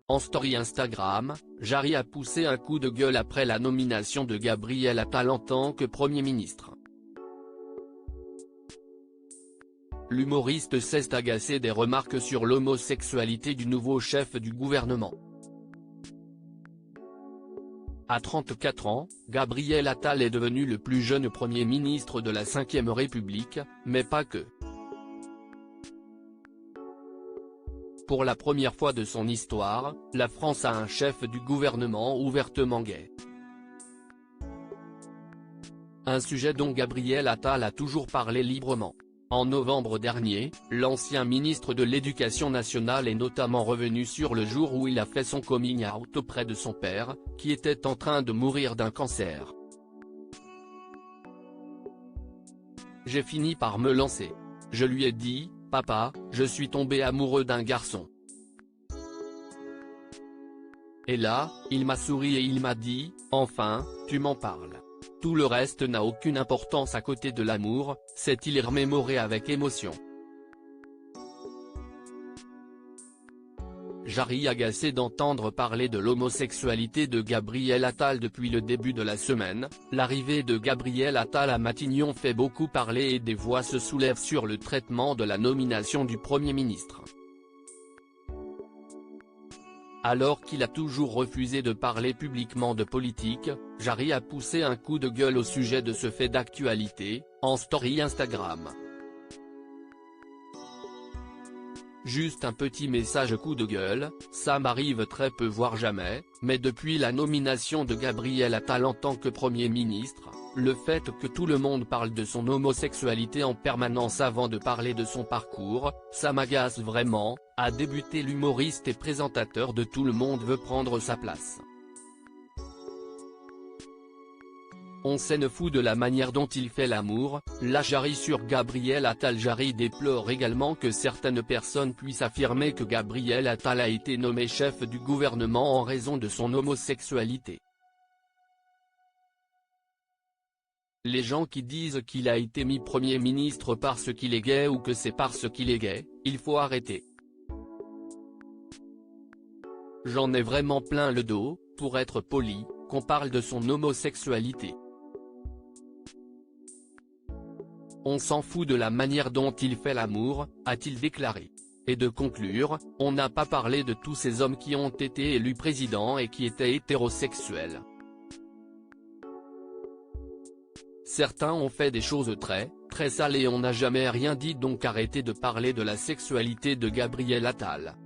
En story Instagram, Jarry a poussé un coup de gueule après la nomination de Gabriel Attal en tant que Premier ministre. L'humoriste s'est agacé des remarques sur l'homosexualité du nouveau chef du gouvernement. À 34 ans, Gabriel Attal est devenu le plus jeune Premier ministre de la Ve République, mais pas que. Pour la première fois de son histoire, la France a un chef du gouvernement ouvertement gay. Un sujet dont Gabriel Attal a toujours parlé librement. En novembre dernier, l'ancien ministre de l'Éducation nationale est notamment revenu sur le jour où il a fait son coming out auprès de son père, qui était en train de mourir d'un cancer. J'ai fini par me lancer. Je lui ai dit, « Papa, je suis tombé amoureux d'un garçon. » Et là, il m'a souri et il m'a dit, « Enfin, tu m'en parles. » Tout le reste n'a aucune importance à côté de l'amour, s'est-il remémoré avec émotion. Jarry agacé d'entendre parler de l'homosexualité de Gabriel Attal depuis le début de la semaine, l'arrivée de Gabriel Attal à Matignon fait beaucoup parler et des voix se soulèvent sur le traitement de la nomination du Premier ministre. Alors qu'il a toujours refusé de parler publiquement de politique, Jarry a poussé un coup de gueule au sujet de ce fait d'actualité, en story Instagram. Juste un petit message coup de gueule, ça m'arrive très peu voire jamais, mais depuis la nomination de Gabriel Attal en tant que Premier ministre, le fait que tout le monde parle de son homosexualité en permanence avant de parler de son parcours, ça m'agace vraiment, a débuté l'humoriste et présentateur de Tout le monde veut prendre sa place. On s'en fout de la manière dont il fait l'amour, là Jarry sur Gabriel Attal. Jarry déplore également que certaines personnes puissent affirmer que Gabriel Attal a été nommé chef du gouvernement en raison de son homosexualité. Les gens qui disent qu'il a été mis Premier ministre parce qu'il est gay ou que c'est parce qu'il est gay, il faut arrêter. J'en ai vraiment plein le dos, pour être poli, qu'on parle de son homosexualité. On s'en fout de la manière dont il fait l'amour, a-t-il déclaré. Et de conclure, on n'a pas parlé de tous ces hommes qui ont été élus président et qui étaient hétérosexuels. Certains ont fait des choses très sales et on n'a jamais rien dit, donc arrêtez de parler de la sexualité de Gabriel Attal.